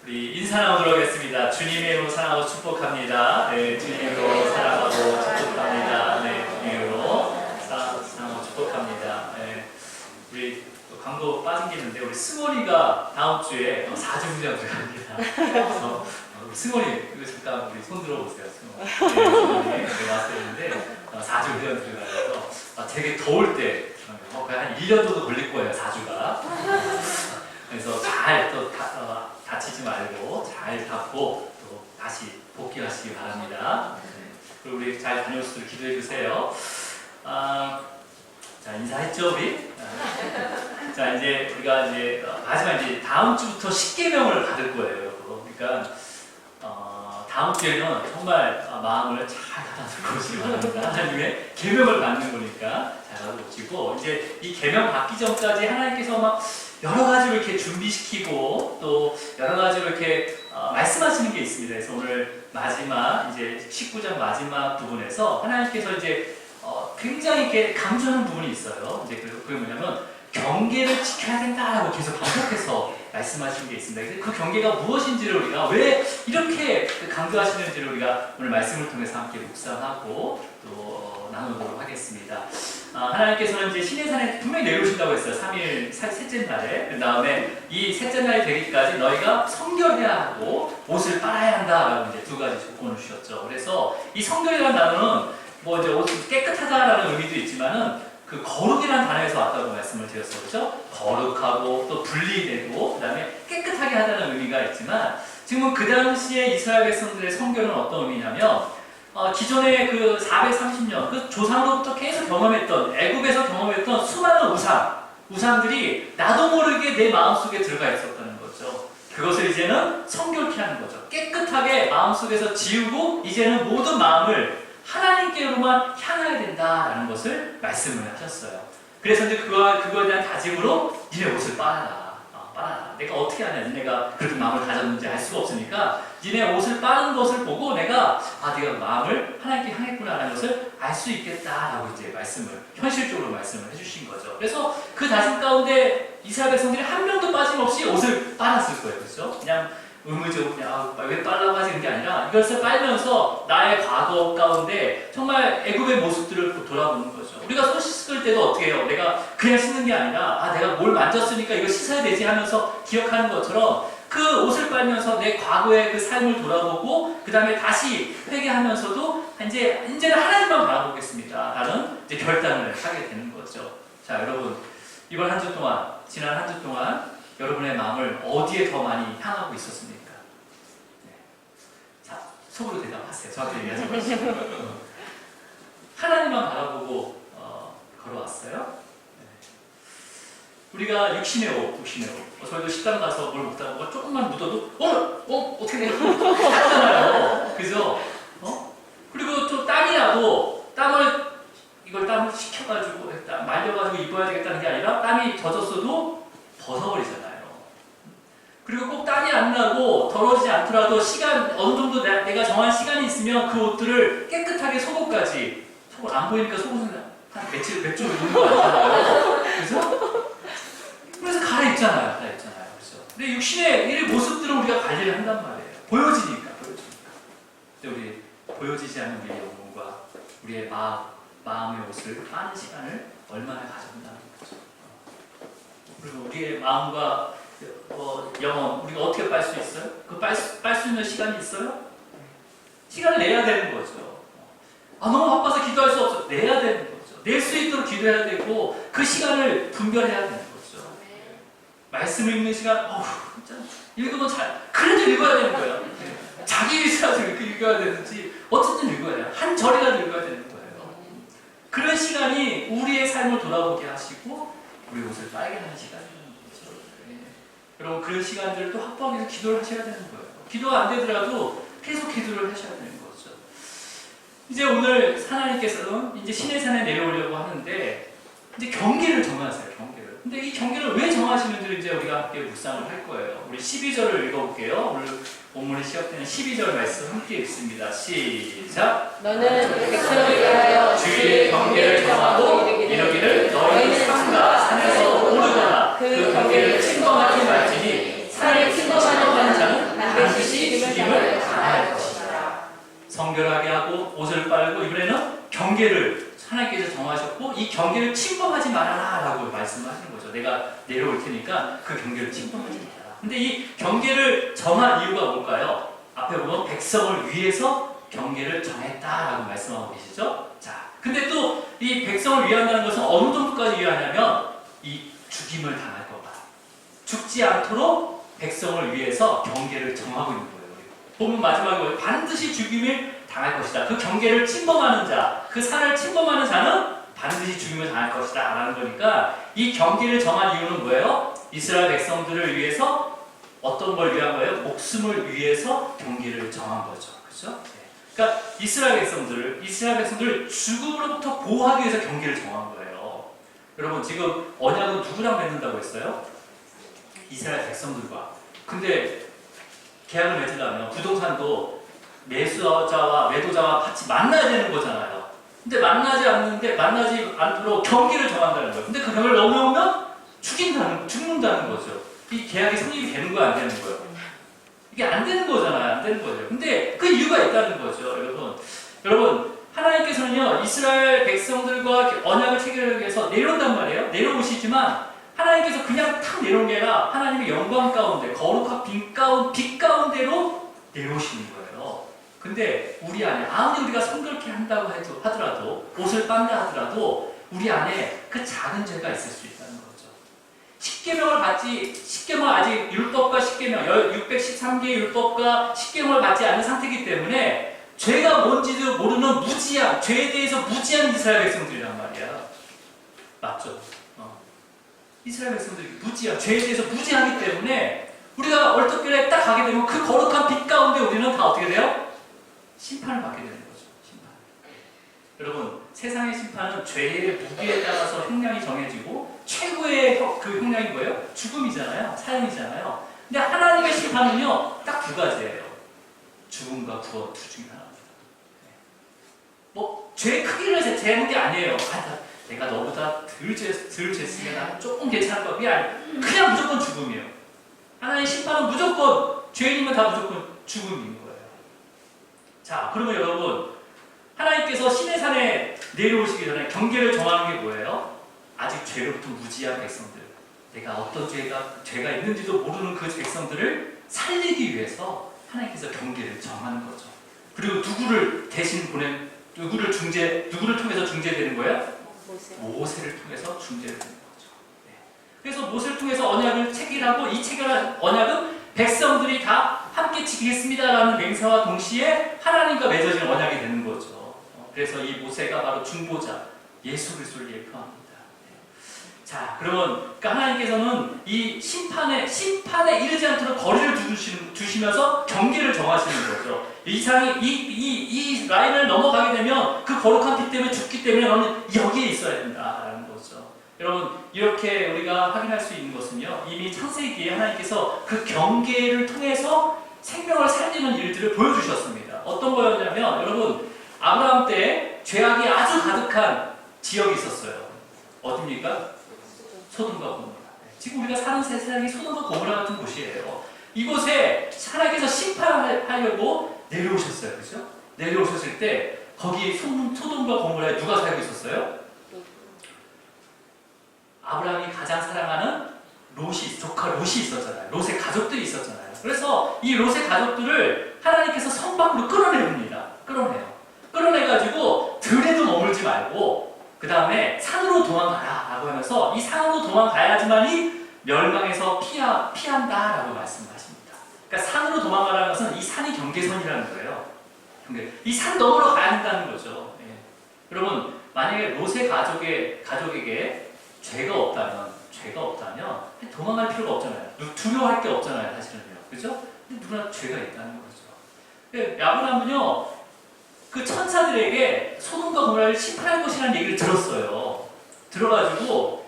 우리 인사 나누도록 하겠습니다. 주님의 이름으로 사랑하고 축복합니다. 네, 주님의 이름으로 사랑하고 축복합니다. 네, 주님의 이름으로 사랑하고 축복합니다. 네, 우리 또 광고 빠진 게 있는데 우리 승원이가 다음 주에 4주 훈련 들어갑니다. 그래서 우리 승원이 이거 잠깐 우리 손 들어보세요. 승원이 네, 왔을 때인데 4주 훈련 들어가서 되게 더울 때 거의 한 1년 정도 걸릴 거예요. 4주가. 그래서 잘 또 다치지 말고 잘 닫고 또 다시 복귀하시기 바랍니다. 네. 그리고 우리 잘 다녀올 수 있도록 기도해 주세요. 자, 인사했죠 우리? 자, 이제 우리가 이제 마지막 이제 다음 주부터 10계명을 받을 거예요. 그러니까 다음 주에는 정말 마음을 잘 닫아두시기 바랍니다. 하나님의 계명을 받는 거니까 잘 닫아두시고 이제 이 계명 받기 전까지 하나님께서 막 여러 가지로 이렇게 준비시키고 또 여러 가지로 이렇게 말씀하시는 게 있습니다. 그래서 오늘 마지막 이제 19장 마지막 부분에서 하나님께서 이제 굉장히 이렇게 강조하는 부분이 있어요. 이제 그게 뭐냐면 경계를 지켜야 된다라고 계속 반복해서 말씀하시는 게 있습니다. 그 경계가 무엇인지를 우리가 왜 이렇게 강조하시는지를 우리가 오늘 말씀을 통해서 함께 묵상하고 또 나누도록 하겠습니다. 하나님께서는 이제 시내산에 분명히 내려오신다고 했어요. 3일 셋째 날에. 그 다음에 이 셋째 날이 되기까지 너희가 성결해야 하고 옷을 빨아야 한다라고 이제 두 가지 조건을 주셨죠. 그래서 이 성결이라는 단어는 뭐 이제 옷이 깨끗하다라는 의미도 있지만은 그 거룩이라는 단어에서 왔다고 말씀을 드렸어요. 그렇죠? 거룩하고 또 분리되고 그 다음에 깨끗하게 하다는 의미가 있지만 지금 그 당시에 이스라엘 백성들의 성결은 어떤 의미냐면 기존의 그 430년 그 조상으로부터 계속 경험했던 애굽에서 경험했던 수많은 우상들이 나도 모르게 내 마음속에 들어가 있었다는 거죠. 그것을 이제는 성결케 하는 거죠. 깨끗하게 마음속에서 지우고 이제는 모든 마음을 하나님께로만 향해야 된다라는 것을 말씀을 하셨어요. 그래서 이제 그거에 대한 다짐으로 니네 옷을 빨아라. 내가 어떻게 하냐. 니네가 그렇게 마음을 가졌는지 알 수가 없으니까 니네 옷을 빠는 것을 보고 내가 내가 마음을 하나님께 향했구나라는 것을 알 수 있겠다라고 이제 현실적으로 말씀을 해주신 거죠. 그래서 그 다짐 가운데 이스라엘 백성들이 한 명도 빠짐없이 옷을 빨았을 거예요. 그렇죠? 그냥 의무적으로 그냥 왜 빨라고 하지 그런 게 아니라 이것을 빨면서 나의 과거 가운데 정말 애굽의 모습들을 돌아보는 거죠. 우리가 손 씻을 때도 어떻게 해요? 내가 그냥 씻는 게 아니라 내가 뭘 만졌으니까 이거 씻어야 되지 하면서 기억하는 것처럼 그 옷을 빨면서 내 과거의 그 삶을 돌아보고 그 다음에 다시 회개하면서도 이제는 하나님만 바라보겠습니다 라는 이제 결단을 하게 되는 거죠. 자, 여러분 이번 한 주 동안 지난 한 주 동안 여러분의 마음을 어디에 더 많이 향하고 있었습니까? 네. 자, 속으로 대답하세요. 저한테 얘기하지 마시고. 하나님만 바라보고 걸어왔어요? 네. 우리가 육신의 옷. 저희도 식당 가서 뭘 먹다 보고 조금만 묻어도 어떻게 돼? 하잖아요. 그죠? 그리고 또 땀이 나도 땀을 식혀가지고 말려가지고 입어야 되겠다는 게 아니라 땀이 젖었어도 벗어버리잖아요. 그리고 꼭 땀이 안 나고 더러지지 않더라도 어느 정도 내가 정한 시간이 있으면 그 옷들을 깨끗하게 속옷 안 보이니까 속옷은 한 며칠 입는 거 아니잖아요. 그죠? 그래서 갈아입잖아요. 그렇죠? 근데 육신의 이 모습들은 우리가 관리를 한단 말이에요. 보여지니까. 근데 우리 보여지지 않는 우리의 영혼과 우리의 마음의 옷을 빠는 시간을 얼마나 가졌나. 그리고 우리의 마음과 영혼, 우리가 어떻게 빨 수 있어요? 빨 수 있는 시간이 있어요? 시간을 내야 되는 거죠. 너무 바빠서 기도할 수 없어. 내야 되는 거죠. 낼 수 있도록 기도해야 되고 그 시간을 분별해야 되는 거죠. 말씀을 읽는 시간, 진짜 읽으면 그래도 읽어야 되는 거예요. 자기 위해서라도 읽어야 되는지 어쨌든 읽어야 돼요. 한 절이라도 읽어야 되는 거예요. 그런 시간이 우리의 삶을 돌아보게 하시고 우리 옷을 빨게 하는 시간이라는 거죠. 여러분 그런 시간들을 또 확보하기 위해서 기도를 하셔야 되는 거예요. 기도가 안 되더라도 계속 기도를 하셔야 되는 거죠. 이제 오늘 하나님께서는 이제 시내산에 내려오려고 하는데 이제 경계를 정하세요. 근데 이 경계를 왜 정하시는지를 이제 우리가 함께 묵상을 할 거예요. 우리 12절을 읽어볼게요. 오늘 본문이 시작되는 12절 말씀 함께 읽습니다. 시작. 너는 백성을 위하여 주의 경계를 정하고 이르기를 너희 산과 산에서 오르거나 그 경계를 침범하지 말지니 산을 침범하는 자는 빨고 옷을 빨고 이번에는 경계를 하나님께서 정하셨고 이 경계를 침범하지 말아라 라고 말씀하시는 거죠. 내가 내려올 테니까 그 경계를 침범하지 말아라. 근데 이 경계를 정한 이유가 뭘까요? 앞에 보면 백성을 위해서 경계를 정했다라고 말씀하고 계시죠. 자, 근데 또 이 백성을 위한다는 것은 어느 정도까지 위하냐면 이 죽임을 당할 거다. 죽지 않도록 백성을 위해서 경계를 정하고 있는 거예요. 보면 마지막에 반드시 죽임을 당할 것이다. 그 경계를 침범하는 자, 그 산을 침범하는 자는 반드시 죽임을 당할 것이다 라는 거니까 이 경계를 정한 이유는 뭐예요? 이스라엘 백성들을 위해서 어떤 걸 위한 거예요? 목숨을 위해서 경계를 정한 거죠. 그렇죠? 그러니까 이스라엘 백성들을 죽음으로부터 보호하기 위해서 경계를 정한 거예요. 여러분 지금 언약은 누구랑 맺는다고 했어요? 이스라엘 백성들과. 근데 계약을 맺으려면 부동산도 매수자와 매도자와 같이 만나야 되는 거잖아요. 근데 만나지 않도록 경계를 정한다는 거예요. 근데 그 경계를 넘어오면 죽는다는 거죠. 이 계약이 성립이 되는 거야, 안 되는 거예요? 이게 안 되는 거잖아요. 안 되는 거죠. 근데 그 이유가 있다는 거죠, 여러분, 하나님께서는요, 이스라엘 백성들과 언약을 체결하기 위해서 내려온단 말이에요. 내려오시지만, 하나님께서 그냥 탁 내려온 게 아니라, 하나님의 영광 가운데, 거룩한 빛 가운데로 내려오시는 거예요. 근데 우리 안에, 아무리 우리가 성결케 한다고 하더라도, 옷을 빤다 하더라도, 우리 안에 그 작은 죄가 있을 수 있다는 거죠. 십계명을 아직 율법과 십계명, 613개의 율법과 십계명을 받지 않은 상태이기 때문에 죄가 뭔지도 모르는 무지한, 죄에 대해서 무지한 이스라엘 백성들이란 말이야. 맞죠? 이스라엘 백성들이 죄에 대해서 무지하기 때문에 우리가 얼떨결에 딱 가게 되면 그 거룩한 빛 가운데 우리는 다 어떻게 돼요? 심판을 받게 되는 거죠. 심판. 여러분, 세상의 심판은 죄의 무게에 따라서 형량이 정해지고 최고의 그 형량이 뭐예요? 죽음이잖아요. 사형이잖아요. 근데 하나님의 심판은요, 딱 두 가지예요. 죽음과 구원, 둘 중에 하나입니다. 죄의 크기를 재는 게 아니에요. 내가 너보다 덜 죄했으면 나는 조금 괜찮을 거야. 그게 아니에요. 그냥 무조건 죽음이에요. 하나님의 심판은 무조건, 죄인이면 다 무조건 죽음인 거예요. 자, 그러면 여러분, 하나님께서 시내 산에 내려오시기 전에 경계를 정하는 게 뭐예요? 아직 죄로부터 무지한 백성들, 내가 어떤 죄가 있는지도 모르는 그 백성들을 살리기 위해서 하나님께서 경계를 정하는 거죠. 그리고 누구를 통해서 중재되는 거예요? 모세를 통해서 중재되는 거죠. 네. 그래서 모세를 통해서 언약을 체결하고 이 체결한 언약은 백성들이 다 함께 지키겠습니다라는 맹세와 동시에 하나님과 맺어진 언약이 되는 거죠. 그래서 이 모세가 바로 중보자 예수 그리스도를 예표합니다. 자, 그러면 하나님께서는 이 심판에 이르지 않도록 거리를 두시면서 경계를 정하시는 거죠. 이 라인을 넘어가게 되면 그 거룩한 빛 때문에 죽기 때문에 너는 여기에 있어야 된다라는 거죠. 여러분, 이렇게 우리가 확인할 수 있는 것은요, 이미 창세기에 하나님께서 그 경계를 통해서 생명을 살리는 일들을 보여주셨습니다. 어떤 거였냐면, 여러분, 아브라함 때 죄악이 아주 가득한 지역이 있었어요. 어디입니까? 소돔과 고모라. 지금 우리가 사는 세상이 소돔과 고모라 같은 곳이에요. 이곳에 하나님께서 심판하려고 내려오셨어요. 그렇죠? 내려오셨을 때 거기 소돔과 고모라에 누가 살고 있었어요? 아브라함이 가장 사랑하는 조카 롯이 있었잖아요. 롯의 가족들이 있었잖아요. 그래서 이 롯의 가족들을 하나님께서 성 밖으로 끌어내립니다. 끌어내가지고 들에도 머물지 말고 그 다음에 산으로 도망가라 라고 하면서 이 산으로 도망가야지만이 멸망에서 피한다 라고 말씀하십니다. 그러니까 산으로 도망가라는 것은 이 산이 경계선이라는 거예요. 이 산 너머로 가야 한다는 거죠. 예. 여러분, 만약에 롯의 가족에게 죄가 없다면 도망갈 필요가 없잖아요. 두려워할 게 없잖아요, 사실은요. 그죠? 근데 누구나 죄가 있다는 거죠. 아브라함은요, 그 천사들에게 소돔과 고모라를 심판할 것이라는 얘기를 들었어요. 들어가지고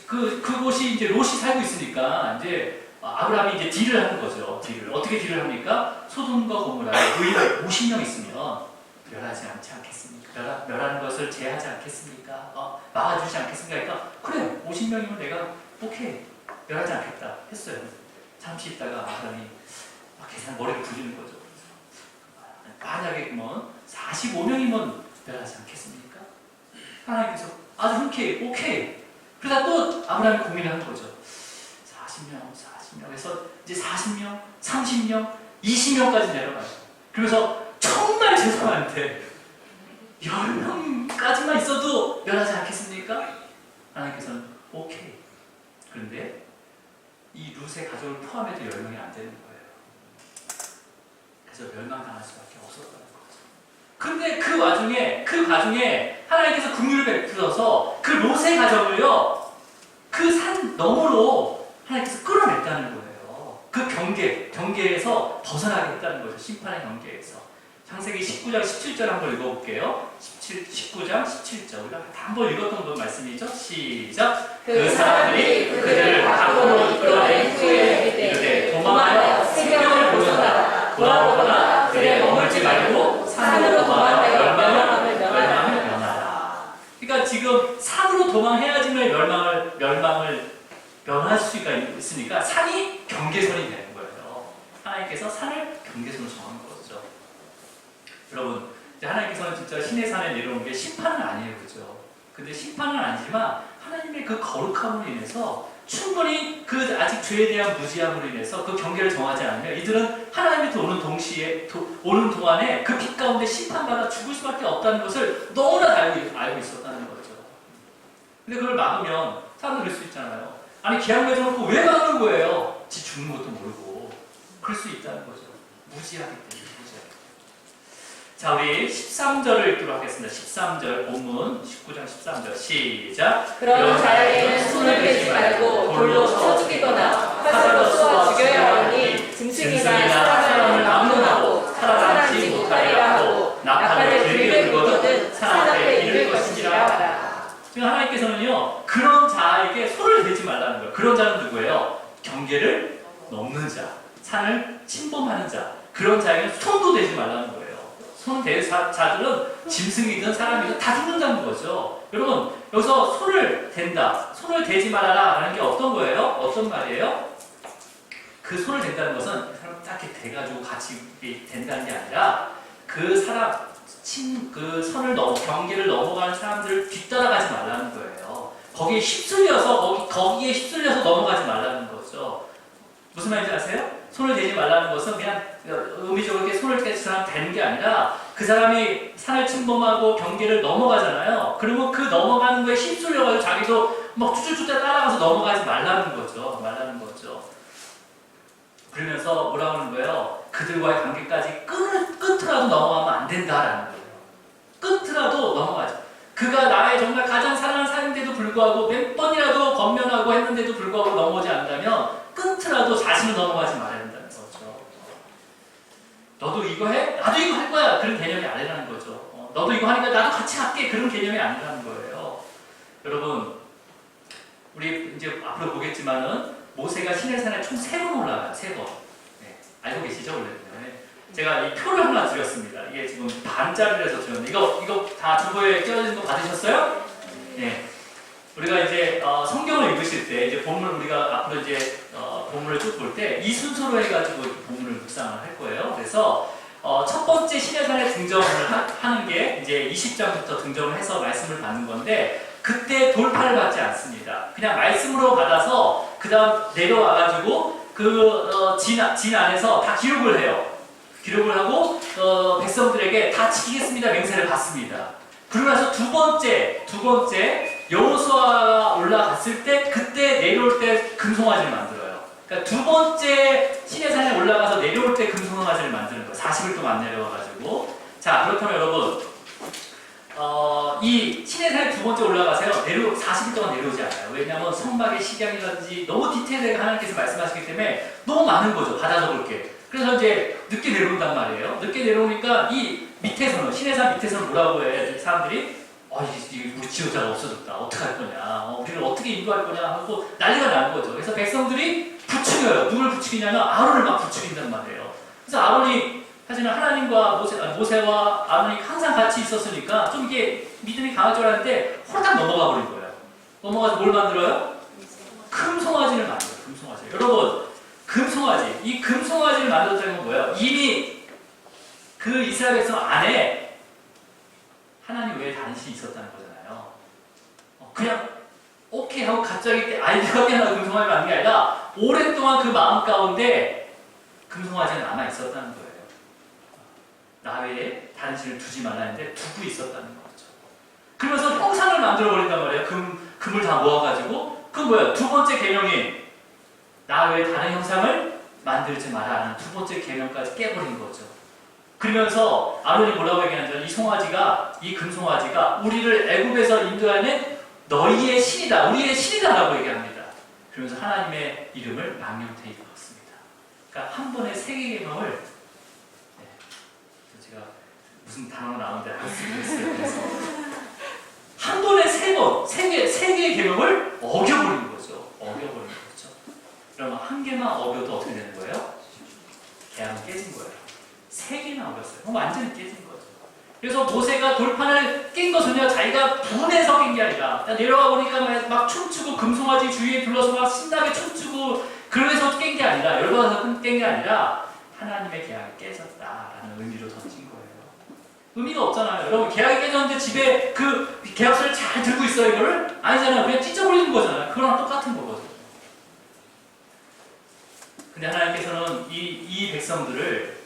그곳이 이제 롯이 살고 있으니까 이제 아브라함이 이제 딜을 하는 거죠. 어떻게 딜을 합니까? 소돔과 고모라에 의인 50명 있으면 멸하지 않지 않겠습니까? 멸하는 것을 제하지 않겠습니까? 막아주지 않겠습니까? 그러니까 그래, 50명이면 내가 오케이, 멸하지 않겠다 했어요. 잠시 있다가 아브라함이 계산 머리를 굴리는 거죠. 만약에 그러면 45명이면 멸하지 않겠습니까? 하나님께서 아주 흔쾌히 오케이. 그러다 또 아브라함이 고민을 한 거죠. 40명 해서 이제 40명, 30명, 20명까지 내려가요. 그러면서 정말 죄송한데 10명까지만 있어도 멸하지 않겠습니까? 하나님께서는 오케이. 그런데 이 룻의 가족을 포함해도 10명이 안 되는 거예요. 그래서 멸망당할 수밖에 없었다는 거죠. 근데 그 와중에 하나님께서 긍휼을 베풀어서 그 롯의 가정을요, 그 산 너머로 하나님께서 끌어냈다는 거예요. 그 경계에서 벗어나게 했다는 거죠. 심판의 경계에서. 창세기 19장 17절 한번 읽어볼게요. 19장 17절. 우리가 한번 읽었던 말씀이죠. 시작. 그 사람들이 그들을 밖으로 이끌어낸 후에 이르되 도망하여 생명을 보존하라. 돌아오거나 들에 머물지 말고 산으로 도망하여 멸망을 면하라. 그러니까 지금 산으로 도망해야지만 멸망을 면할 수가 있으니까 산이 경계선이 되는 거예요. 하나님께서 산을 경계선으로 정한 거죠. 여러분, 하나님께서는 진짜 신의 산에 내려온 게 심판은 아니에요, 그죠? 근데 심판은 아니지만 하나님의 그 거룩함으로 인해서 충분히 그 아직 죄에 대한 무지함으로 인해서 그 경계를 정하지 않으면 이들은 하나님한테 오는 동안에 그 빛 가운데 심판받아 죽을 수밖에 없다는 것을 너무나 알고 있었다는 거죠. 근데 그걸 막으면 사람들 그럴 수 있잖아요. 아니 계약 맺어놓고 왜 막는 거예요? 지 죽는 것도 모르고. 그럴 수 있다는 거죠. 무지하기 때문에. 자, 우리 13절을 읽도록 하겠습니다. 13절 본문 19장 13절 시작. 그런 자에게는 손을 대지 말고 돌로 쳐 죽이거나 화살로 쏘아 죽여야 하니 짐승이나 사람을 막론하고 살아남지 못하리라 하고 나팔을 들게 불거든 산 앞에 이를 것이니라 하라. 지금 하나님께서는요, 그런 자에게 손을 대지 말라는 거예요. 그런 자는 누구예요? 경계를 넘는 자, 산을 침범하는 자, 그런 자에게는 손도 대지 말라는 거예요. 손 대는 자들은 짐승이든 사람이든 다 죽는다는 거죠. 여러분, 여기서 손을 댄다, 손을 대지 말아라 라는 게 어떤 거예요? 어떤 말이에요? 그 손을 댄다는 것은 사람 딱 이렇게 대가지고 같이 된다는 게 아니라 그 사람, 경계를 넘어가는 사람들을 뒤따라가지 말라는 거예요. 거기에 휩쓸려서 넘어가지 말라는 거죠. 무슨 말인지 아세요? 손을 대지 말라는 것은 그냥 의미적으로 이렇게 손을 대는 게 아니라 그 사람이 산을 침범하고 경계를 넘어가잖아요. 그러면 그 넘어가는 거에 휩쓸려가지고 자기도 막 쭈쭈쭈 따라가서 넘어가지 말라는 거죠. 그러면서 뭐라고 하는 거예요? 그들과의 관계까지 끝이라도 넘어가면 안 된다라는 거예요. 끝이라도 넘어가죠. 그가 나의 정말 가장 사랑하는 사람인데도 불구하고 몇 번이라도 권면하고 했는데도 불구하고 넘어오지 않는다면 끝이라도 자신을 넘어가지 말아야 된다는 거죠. 너도 이거 해? 나도 이거 할 거야. 그런 개념이 아니라는 거죠. 너도 이거 하니까 나도 같이 할게. 그런 개념이 아니라는 거예요. 여러분, 우리 이제 앞으로 보겠지만은 모세가 시내산에 총 3번 올라가요. 3번. 네, 알고 계시죠? 원래. 네. 제가 이 표를 하나 드렸습니다. 이게 지금 반짜리라서 드렸는데 이거 다 주보에 껴진 거 받으셨어요? 네. 우리가 이제 성경을 읽으실 때 이제 본문 우리가 앞으로 이제 본문을 쭉 볼 때 이 순서로 해가지고 본문을 묵상을 할 거예요. 그래서 첫 번째 시내산에 등정을 하는 게 이제 20장부터 등정을 해서 말씀을 받는 건데 그때 돌파를 받지 않습니다. 그냥 말씀으로 받아서 그 다음 내려와가지고 진 안에서 다 기록을 해요. 기록을 하고 백성들에게 다 지키겠습니다 맹세를 받습니다. 그러고 나서 두 번째 여호수아가 올라갔을 때 그때 내려올 때 금송아지를 만들어요. 그러니까 두 번째 시내산에 올라가서 내려올 때 금송아지를 만드는 거예요. 40일 동안 내려와가지고. 자, 그렇다면 여러분 이 시내산에 두 번째 올라가세요. 40일 동안 내려오지 않아요. 왜냐하면 성막의 식양이라든지 너무 디테일하게 하나님께서 말씀하시기 때문에 너무 많은 거죠. 받아 적을 게. 그래서 이제 늦게 내려온단 말이에요. 늦게 내려오니까 이 밑에서는 시내산 밑에서는 뭐라고 해? 사람들이 우리 지도자가 없어졌다. 어떡할 거냐? 우리를 어떻게 인도할 거냐? 하고 난리가 나는 거죠. 그래서 백성들이 부추겨요. 누굴 부추기냐면 아론을 막 부추긴단 말이에요. 그래서 아론이 사실은 하나님과 모세와 아론이 항상 같이 있었으니까 좀 이게 믿음이 강할 줄 알았는데 홀딱 넘어가 버린 거예요. 넘어가서 뭘 만들어요? 금송아지를 만들어요. 금송아지. 여러분, 이 금송아지를 만들었다는 건 뭐예요? 이미 그 이스라엘 백성 안에 하나님 외에 다른 신이 있었다는 거잖아요. 그냥 오케이 하고 갑자기 아이디어가 깨어나서 금송아지가 만든 게 아니라 오랫동안 그 마음 가운데 금송아지가 남아 있었다는 거예요. 나 외에 다른 신을 두지 말라 했는데 두고 있었다는 거죠. 그러면서 형상을 만들어 버린단 말이에요. 금을 다 모아가지고. 그 뭐야? 두 번째 계명이 나 외에 다른 형상을 만들지 마라 하는 두 번째 계명까지 깨버린 거죠. 그러면서 아론이 뭐라고 얘기하냐면 이 송아지가, 이 금송아지가 우리를 애굽에서 인도하는 너희의 신이다, 우리의 신이다라고 얘기합니다. 그러면서 하나님의 이름을 망령되이 걸었습니다. 그러니까 한 번에 세 개의 계명을, 제가 무슨 단어가 나오는데 안 쓰겠어요. 그래서 한 번에 세 개의 계명을 어겨버린 거죠. 어겨버린 거죠. 그러면 한 개만 어겨도 어떻게 되는 거예요? 계약은 깨진 거예요. 세 개나 어겼어요. 그럼 완전히 깨진 거죠. 그래서 모세가 돌판을 깬 것은요, 자기가 분해서 깬 게 아니라 내려가 보니까 막 춤추고 금송아지 주위에 둘러서 막 신나게 춤추고 그래서 깬 게 아니라, 열받아서 깬 게 아니라 하나님의 계약이 깨졌다라는 의미로 던진 거예요. 의미가 없잖아요. 여러분, 계약이 깨졌는데 집에 그 계약서를 잘 들고 있어요, 이거를? 아니잖아요. 그냥 찢어버리는 거잖아요. 그거랑 똑같은 거거든요. 근데 하나님께서는 이 백성들을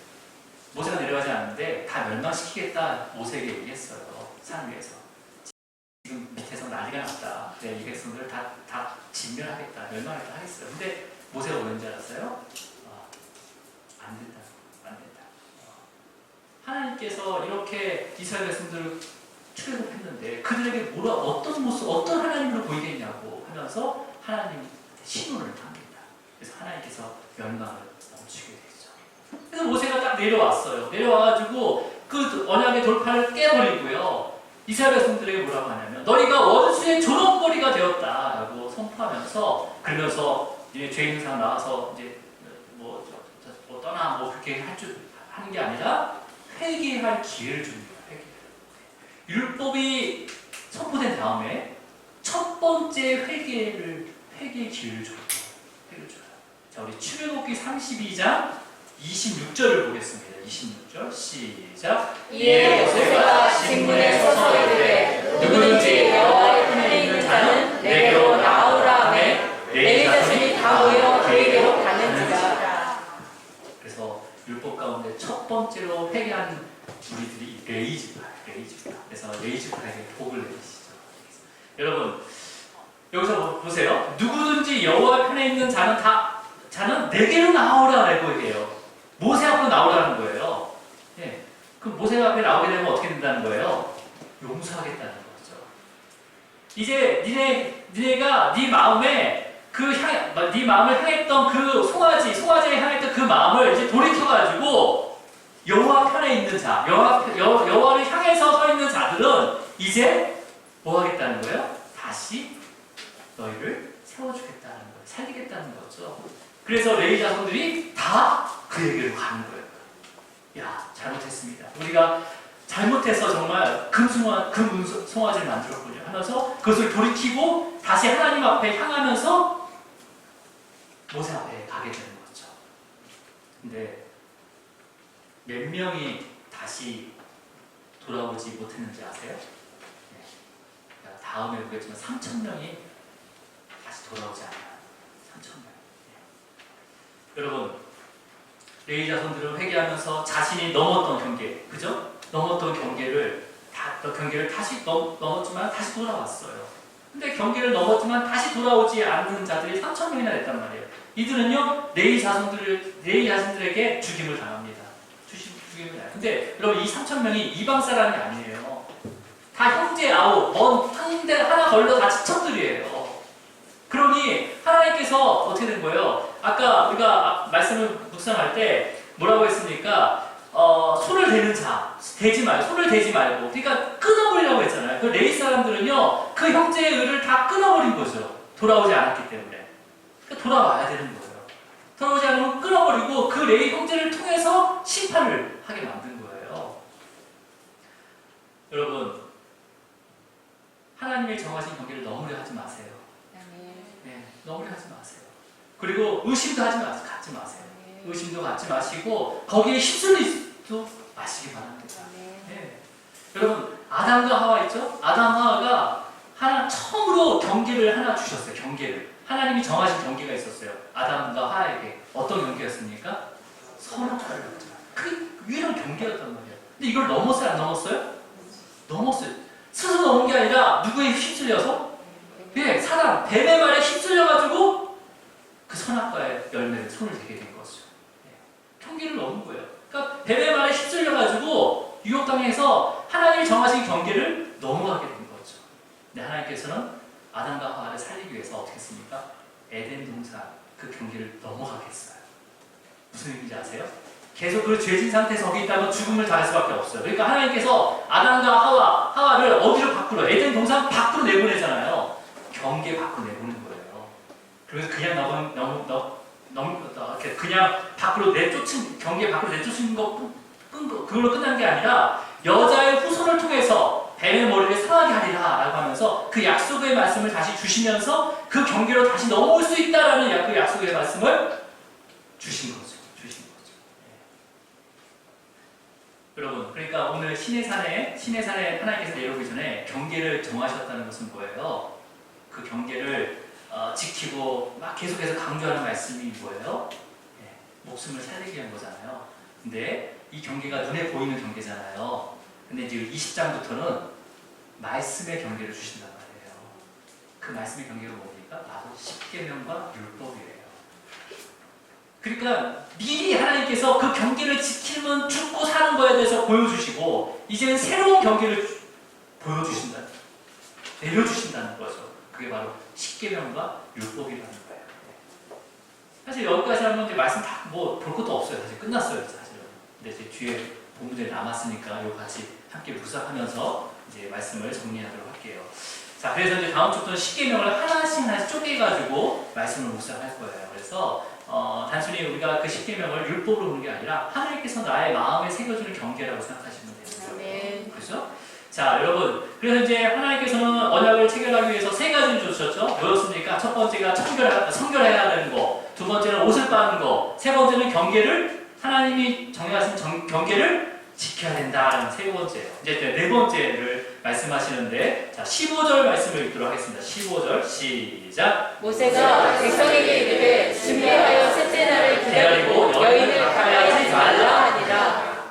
모세가 내려가지 않는데 다 멸망시키겠다 모세에게 얘기했어요. 산 위에서. 지금 밑에서 난리가 났다. 그래, 이 백성들을 다 진멸하겠다. 멸망하겠다 하겠어요. 근데 모세가 뭐였는지 알았어요? 안 된다. 안 된다. 하나님께서 이렇게 이스라엘 백성들을 출애굽했는데 그들에게 어떤 모습, 어떤 하나님으로 보이겠냐고 하면서 하나님한테 신호를 합니다. 그래서 하나님께서 멸망을 멈추게 되죠. 그래서 모세가 딱 내려왔어요. 내려와가지고 그 언약의 돌판을 깨버리고요. 이스라엘 백성들에게 뭐라고 하냐면 너희가 원수의 조롱거리가 되었다라고 선포하면서, 그러면서 이제 죄 인상 나와서 이제 뭐 떠나 뭐 그렇게 하는 게 아니라 회개할 기회를 줍니다. 율법이 선포된 다음에 첫 번째 회개의 기회를 줘요. 자, 우리 출애굽기 32장 26절을 보겠습니다. 26절 시작. 이에 모세가 진문에 서서 이르되 누구든지 여호와의 편에 있는 자는 내게로 나오라 하매 레위 자손이 다 모여 그에게로 가는지라. 그래서 율법 가운데 첫 번째로 회개한 우리들이 레위지파. 그래서 레위지파에게 복을 내리시죠. 여러분, 여기서 보세요. 누구든지 여호와 편에 있는 자는 내게로 나오라라고 얘기해요. 모세 앞으로 나오라는 거예요. 예. 그럼 모세 앞에 나오게 되면 어떻게 된다는 거예요? 용서하겠다는 거죠. 이제 니네가 네 마음에 네 마음을 향했던 그 송아지에 향했던 그 마음을 이제 돌이켜가지고 여호와 편에 있는 자, 여호와를 향해서 서 있는 자들은 이제 뭐 하겠다는 거예요? 다시 너희를 세워주겠다는 거예요. 살리겠다는 거죠. 그래서 레위 자손들이 다 그에게로 가는 거예요. 야, 잘못했습니다. 우리가 잘못해서 정말 금송아지를 만들었군요 하면서 그것을 돌이키고 다시 하나님 앞에 향하면서 모세 앞에 가게 되는 거죠. 근데 몇 명이 다시 돌아오지 못했는지 아세요? 네. 다음에 보겠지만 3,000명이 다시 돌아오지 않아요. 3,000명. 네. 여러분, 레위 자손들은 회개하면서 자신이 넘었던 경계, 그죠? 넘었던 경계를 다시 넘었지만 다시 돌아왔어요. 근데 경계를 넘었지만 다시 돌아오지 않는 자들이 3,000명이나 됐단 말이에요. 이들은요, 레위 자손들에게 죽임을 당합니다. 죽임을 당해요. 근데 여러분, 이 3,000명이 이방 사람이 아니에요. 다 형제 아홉, 형제 하나 걸러 다 친척들이에요. 그러니 하나님께서 어떻게 된 거예요? 아까 우리가 말씀을 묵상할 때 뭐라고 했습니까? 손을 대는 자, 손을 대지 말고, 그러니까 끊어버리라고 했잖아요. 그 레위 사람들은요, 그 형제의 의를 다 끊어버린 거죠. 돌아오지 않았기 때문에. 그러니까 돌아와야 되는 거예요. 돌아오지 않으면 끊어버리고 그 레위 형제를 통해서 심판을 하게 만든 거예요. 여러분, 하나님의 정하신 경계를 넘으려 하지 마세요. 네, 넘으려 하지 마세요. 그리고 의심도 갖지 마세요. 의심도 갖지 마시고 거기에 휩쓸리지도 마시기 바랍니다. 네. 여러분 아담과 하와 있죠? 아담 하와가 하나 처음으로 경계를 하나 주셨어요. 경계를 하나님이 정하신 경계가 있었어요. 아담과 하와에게 어떤 경계였습니까? 선악과를 먹지 마. 그게 유일한 경계였단 말이에요. 근데 이걸 넘었어요? 안 넘었어요? 넘었어요. 스스로 넘은 게 아니라 누구에 휩쓸려서? 예, 사람 뱀의 말에 휩쓸려가지고 그 선악과의 열매를 손을 대게 된 거죠. 예, 경계를 넘은 거예요. 그러니까 뱀의 말에 휩쓸려가지고 유혹당해서 하나님이 정하신 경계를 넘어가게 된 거죠. 근데 하나님께서는 아담과 하와를 살리기 위해서 어떻게 했습니까? 에덴 동산 그 경계를 넘어가게 했어요. 무슨 의미인지 아세요? 계속 그 죄진 상태에서 거기 있다면 죽음을 당할 수밖에 없어요. 그러니까 하나님께서 아담과 하와를 어디로 밖으로, 에덴 동산 밖으로 내보내잖아요. 경계 밖으로 내보낸 거예요. 그래서 그냥 이렇게 그냥 밖으로 내쫓은, 경계 밖으로 내쫓은 그걸로 끝난 게 아니라 여자의 후손을 통해서 뱀의 머리를 상하게 하리라 라고 하면서 그 약속의 말씀을 다시 주시면서 그 경계로 다시 넘어올 수 있다라는 그 약속의 말씀을 주신 거죠. 여러분, 그러니까 오늘 시내산에 하나님께서 내려오기 전에 경계를 정하셨다는 것은 뭐예요? 그 경계를 지키고 막 계속해서 강조하는 말씀이 뭐예요? 네, 목숨을 살리기 위한 거잖아요. 근데 이 경계가 눈에 보이는 경계잖아요. 근데 이제 20장부터는 말씀의 경계를 주신단 말이에요. 그 말씀의 경계가 뭡니까? 바로 십계명과 율법이에요. 그러니까 미리 하나님께서 그 경계를 지키면 죽고 사는 거에 대해서 보여주시고 이제는 새로운 경계를 보여주신다, 내려주신다는 거죠. 그게 바로 십계명과 율법이라는 거예요. 사실 여기까지 하면 이제 말씀 다 뭐 볼 것도 없어요. 사실 끝났어요, 사실은. 근데 이제 뒤에 본문들이 남았으니까 이거 같이 함께 묵상하면서 이제 말씀을 정리하도록 할게요. 자, 그래서 이제 다음 주부터는 십계명을 하나씩 쪼개가지고 말씀을 묵상할 거예요. 그래서 단순히 우리가 그 십계명을 율법으로 보는 게 아니라 하나님께서 나의 마음에 새겨주는 경계라고 생각하시면 되는 거예요. 그렇죠? 자, 여러분, 그래서 이제 하나님께서는 언약을 체결하기 위해서 세 가지를 주셨죠. 뭐였습니까? 첫 번째가 성결해야 되는 거, 두 번째는 옷을 빠는 거, 세 번째는 경계를 하나님이 정해하신 경계를 지켜야 된다는 세 번째예요. 이제 네 번째를 말씀하시는데, 자, 15절 말씀을 읽도록 하겠습니다. 15절 시작. 모세가 백성에게 이르되 준비하여 셋째 날을 기다리고 여인을 가까이 말라 하니라.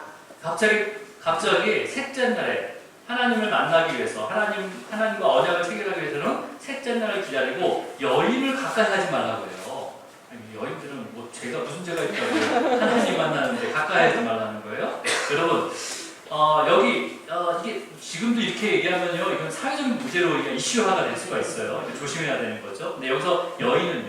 갑자기 셋째 날에 하나님을 만나기 위해서 하나님과 언약을 체결하기 위해서는 셋째 날을 기다리고 여인을 가까이 하지 말라고 해요. 아니, 여인들은 뭐 죄가 무슨 죄가 있다고 하나님 만나는데 가까이 하지 말라는 거예요. 여러분, 이게 지금도 이렇게 얘기하면요, 이건 사회적인 문제로 이슈화가 될 수가 있어요. 조심해야 되는 거죠. 근데 여기서 여인은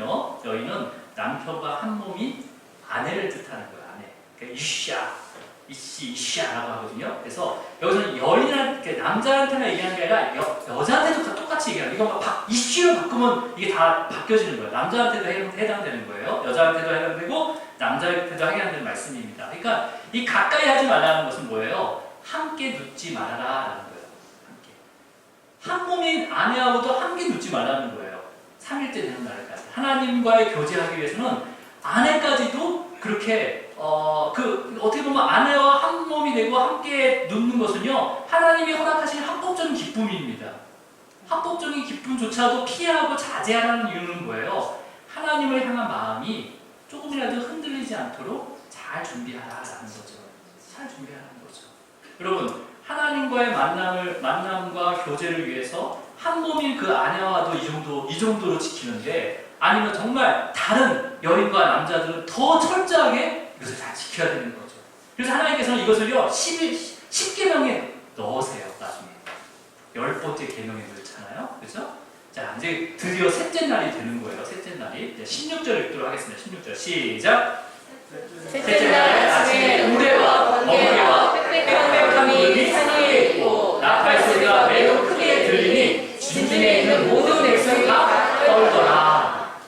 남편과 한 몸이 아내를 뜻하는 거예요. 아내. 그러니까 이샤라고 하거든요. 그래서 여기서는 여인한테, 남자한테만 얘기하는 게 아니라 여자한테도 다 똑같이 얘기하는 거예요. 이거 이슈로 바꾸면 이게 다 바뀌어지는 거예요. 남자한테도 해당되는 거예요. 여자한테도 해당되고 남자한테도 해당되는 말씀입니다. 그러니까 이 가까이 하지 말라는 것은 뭐예요? 함께 눕지 말아라 라는 거예요. 함께. 한 몸인 아내하고도 함께 눕지 말라는 거예요. 3일째 되는 날까지. 하나님과의 교제하기 위해서는 아내까지도 그렇게 어떻게 보면 아내와 한 몸이 되고 함께 눕는 것은요, 하나님이 허락하신 합법적인 기쁨입니다. 합법적인 기쁨조차도 피하고 자제하라는 이유는 뭐예요? 하나님을 향한 마음이 조금이라도 흔들리지 않도록 잘 준비하라는 거죠. 잘 준비하라는 거죠. 여러분, 하나님과의 만남과 교제를 위해서 한 몸인 그 아내와도 이 정도로 지키는데, 아니면 정말 다른 여인과 남자들은 더 철저하게 이것을 잘 지켜야 되는 거죠. 그래서 하나님께서는 이것을요, 10계명에 넣으세요. 나중에 10번째 계명에 넣잖아요. 그렇죠? 자, 이제 드디어 셋째 날이 되는 거예요. 셋째 날이. 16절 읽도록 하겠습니다. 16절 시작. 셋째 날 아침에 우레와 번개와 빽빽한 구름이 산 위에 있고 나팔 소리가 매우 크게 들리니 진중에 있는 모든 백성이 다 떨더라.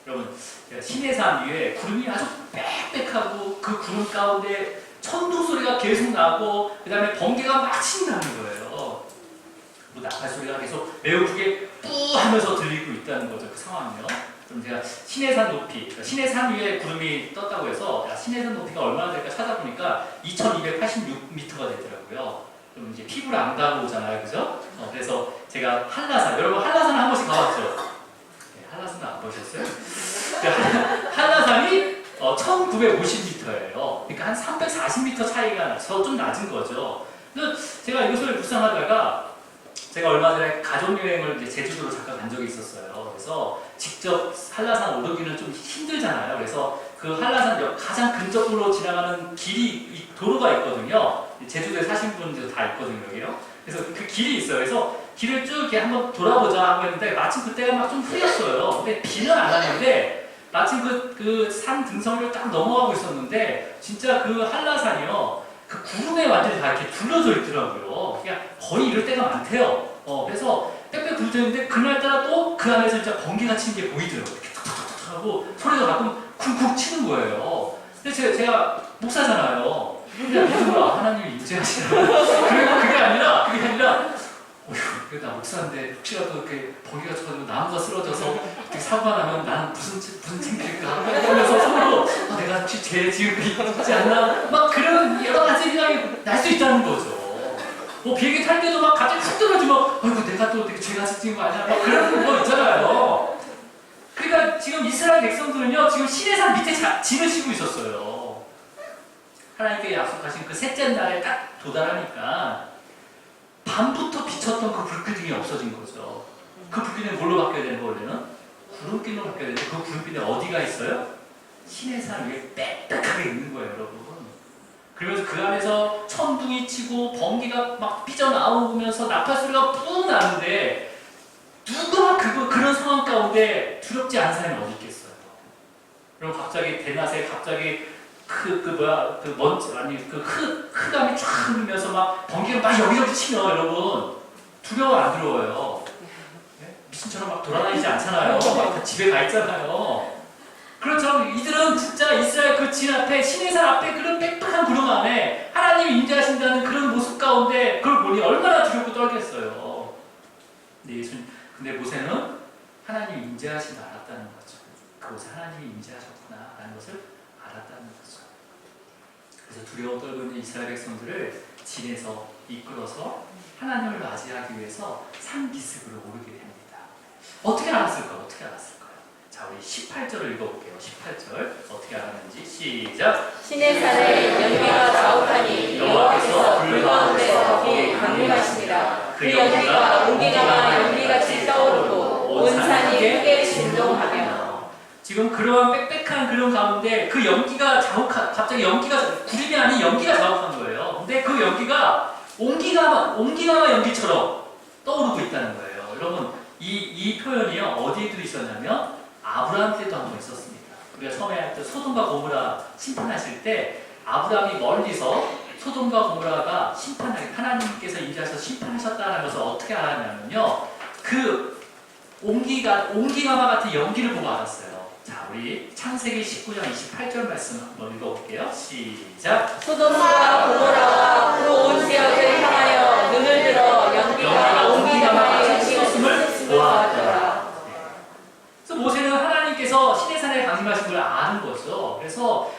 여러분, 시내산 위에 구름이 아주 빽빽하고 그 구름 가운데 천둥 소리가 계속 나고 그 다음에 번개가 막 친다는 거예요. 뭐 나팔 소리가 계속 매우 크게 뿌 하면서 들리고 있다는 거죠. 그 상황이요. 그럼 제가 시내산 높이, 시내산 위에 구름이 떴다고 해서 시내산 높이가 얼마나 될까 찾아보니까 2286m가 되더라고요. 좀 이제 피부를 안 닿아오잖아요, 그죠? 그래서 제가 한라산, 여러분 한라산 한 번씩 가봤죠? 네, 한라산 안 보셨어요? 한라산이 1950m예요. 그러니까 한 340m 차이가 나서 좀 낮은 거죠. 그래서 제가 이것을 묵상하다가 제가 얼마 전에 가족여행을 이제 제주도로 잠깐 간 적이 있었어요. 그래서 직접 한라산 오르기는 좀 힘들잖아요. 그래서 그 한라산 가장 근접으로 지나가는 길이, 도로가 있거든요. 제주도에 사신 분들 다 있거든요, 여기요. 그래서 그 길이 있어요. 그래서 길을 쭉 이렇게 한번 돌아보자 하고 했는데 마침 그때가 막 좀 흐렸어요. 근데 비는 안 왔는데 마침 그 산 등성이를 딱 넘어가고 있었는데 진짜 그 한라산이요. 그 구름에 완전히 다 이렇게 둘러져 있더라고요. 그냥 거의 이럴 때가 많대요. 그래서 빽빽 둘러져 있는데 그날따라 또 그 안에서 진짜 번개가 치는 게 보이더라고요. 이렇게 툭툭툭 하고 소리도 가끔 쿵쿵 치는 거예요. 근데 제가 목사잖아요. 그냥 믿음으로 하나님이 임재하시나. 그게 아니라 어휴, 나 목사인데 혹시라도 이렇게 번개가 쳐가지고 나무가 쓰러져서 이렇게 사고가 나면 나는 무슨 책임질까 하면서 서로 내가 혹시 죄 지은 게 있지 않나 막 그런 여러 가지 생각이 날 수 있다는 거죠. 뭐 비행기 탈 때도 막 갑자기 훅 떨어지면 아이고 내가 또 되게 죄가 지은 거 아니야 막 그런 거 있잖아요. 그러니까 지금 이스라엘 백성들은요 지금 시내산 밑에 진을 치고 있었어요. 하나님께 약속하신 그 셋째 날에 딱 도달하니까 밤부터 비쳤던 그 불기둥이 없어진 거죠. 그 불기둥이 뭘로 바뀌어야 되는 거 원래는? 구름길로 바뀌어야 되는데 그 구름길에 어디가 있어요? 시내산 위에 빽빽하게 있는 거예요, 여러분. 그러면서 그 안에서 천둥이 치고 번개가 막 삐져나오면서 나팔 소리가 뿡 나는데 누가 그런 상황 가운데 두렵지 않은 사람이 어디 있겠어요? 그럼 갑자기 대낮에 갑자기 흑암이 쫙 흐르면서 막 번개가 막 여기저기 치면 여러분 두려워 안 두려워요? 네? 미친처럼 막 돌아다니지 않잖아요. 막 집에 가 있잖아요. 그렇죠. 이들은 진짜 이스라엘 그 진 앞에 시내산 앞에 그런 빽빽한 구름 안에 하나님이 임재하신다는 그런 모습 가운데 그걸 보니 얼마나 두렵고 떨겠어요. 근데 모세는 하나님이 임재하신 줄 알았다는 거죠. 그곳에 하나님이 임재하셨구나라는 것을 알았다는 거죠. 그래서 두려워 떨고 있는 이스라엘 백성들을 진에서 이끌어서 하나님을 맞이하기 위해서 산 기슭으로 오르게 됩니다. 어떻게 알았을까요? 자, 우리 18절을 읽어볼게요. 18절 어떻게 알았는지 시작. 시내산에 연기가 자욱하니 여호와께서 불 가운데서 거기 강림하시니라. 그 연기가 옹기가 연기같이 떠오르고 온 산이 크게 진동하며. 지금 그러한 빽빽한 그런 가운데 그 연기가 갑자기 연기가 구름이 아닌 연기가 자욱한 거예요. 근데 그 연기가 옹기가마 연기처럼 떠오르고 있다는 거예요. 여러분 이 표현이요 어디에도 있었냐면 아브라함 때도 한 번 있었습니다. 우리가 처음에 할 때 소돔과 고모라 심판하실 때 아브라함이 멀리서 소돔과 고모라가 하나님께서 임재하셔서 심판하셨다는 것을 어떻게 알았냐면요. 그 옹기가마 같은 연기를 보고 알았어요. 자, 우리 창세기 19장 28절 말씀 한번 읽어볼게요. 시작. 소돔과 고모라와 그 온 지역을 향하여 눈을 들어 연기가 옹기가마의 연기를 보았더라. 그래서 모세는 하나님께서 시내산에 강림하신 걸 아는 거죠. 그래서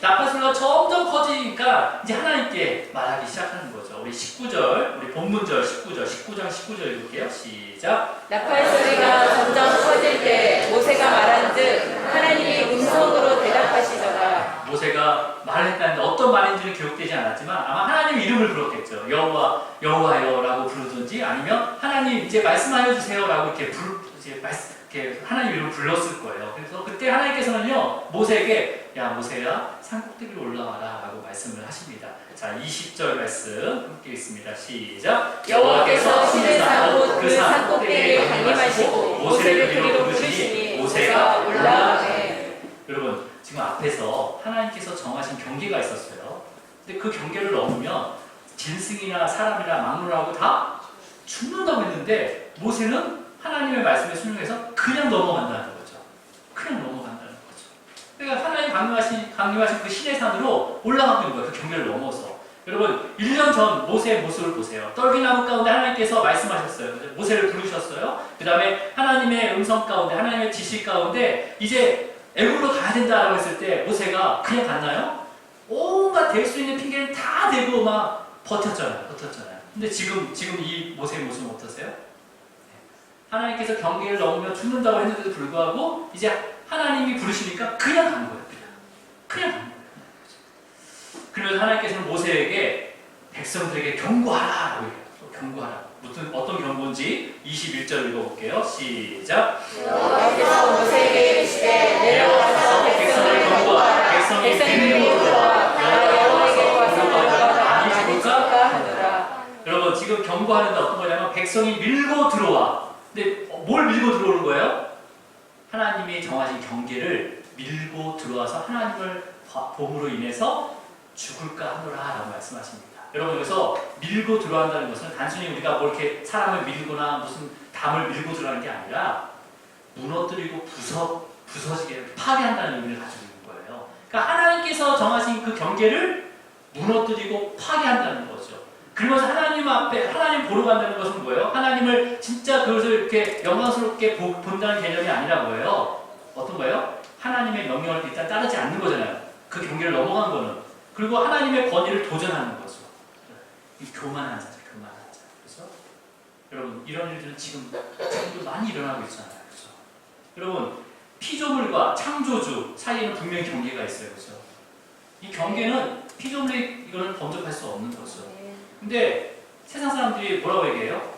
나팔 소리가 점점 커지니까 이제 하나님께 말하기 시작하는 거죠. 우리 19절, 우리 본문절 19장 19절 읽을게요. 시작. 나팔 소리가 점점 커질 때 모세가 말한즉 하나님이 음성으로 대답하시더라. 모세가 말을 했다는데 어떤 말인지는 기록되지 않았지만 아마 하나님 이름을 불렀겠죠. 여호와여라고 부르든지 아니면 하나님 이제 말씀하여 주세요라고 이렇게 하나님 이름을 불렀을 거예요. 그래서 그때 하나님께서는요 모세에게 야 모세야 산 꼭대기로 올라와라 라고 말씀을 하십니다. 자 20절 말씀 함께 읽습니다. 시작. 여호와께서 시내산 곧 그 산 꼭대기에 강림하시고 모세를 그리로 부르시니 모세가 올라가네. 여러분 지금 앞에서 하나님께서 정하신 경계가 있었어요. 근데 그 경계를 넘으면 짐승이나 사람이나 막론하고 다 죽는다고 했는데 모세는 하나님의 말씀에 순종해서 그냥 넘어간다는 거죠. 그러니까 하나님 강림하신 그 시내산으로 올라가고 있는 거예요. 그 경계를 넘어서. 여러분 1년 전 모세의 모습을 보세요. 떨기나무 가운데 하나님께서 말씀하셨어요. 모세를 부르셨어요. 그 다음에 하나님의 음성 가운데 하나님의 지시 가운데 이제 애굽으로 가야 된다라고 했을 때 모세가 그냥 갔나요? 온갖 댈 수 있는 핑계를 다 대고 막 버텼잖아요. 근데 지금 이 모세의 모습은 어떠세요? 하나님께서 경계를 넘으며 죽는다고 했는데도 불구하고 이제 하나님이 부르시니까 그냥 간 거예요. 그냥 간 거예요. 그러면서 하나님께서는 모세에게 백성들에게 경고하라고 얘기해요. 경고하라. 무슨 어떤 경고인지 21절 읽어볼게요. 시작. 여호와께서 모세에게 이르시되 내려가서 백성을 경고하라. 백성이 밀고 들어와 나라 여호와에게로 와서 아니 죽을까 하노라. 여러분 지금 경고하는데 어떤 거냐면 백성이 밀고 들어와. 근데 뭘 밀고 들어오는 거예요? 하나님이 정하신 경계를 밀고 들어와서 하나님을 봄으로 인해서 죽을까 하노라라고 말씀하십니다. 여러분 여기서 밀고 들어간다는 것은 단순히 우리가 뭐 이렇게 사람을 밀거나 무슨 담을 밀고 들어가는 게 아니라 무너뜨리고 부서지게 파괴한다는 의미를 가지고 있는 거예요. 그러니까 하나님께서 정하신 그 경계를 무너뜨리고 파괴한다는 거죠. 그러면서 하나님 앞에 하나님 보러 간다는 것은 뭐예요? 하나님을 진짜 그것을 이렇게 영광스럽게 본다는 개념이 아니라 뭐예요? 어떤 거예요? 하나님의 명령을 일단 따르지 않는 거잖아요. 그 경계를 넘어간 거는. 그리고 하나님의 권위를 도전하는 거죠. 이 교만한 자죠. 그래서 여러분 이런 일들은 지금도 많이 일어나고 있잖아요. 그렇죠? 여러분 피조물과 창조주 사이에는 분명히 경계가 있어요. 그렇죠? 이 경계는 피조물이 이거는 범접할 수 없는 거죠. 근데 세상 사람들이 뭐라고 얘기해요?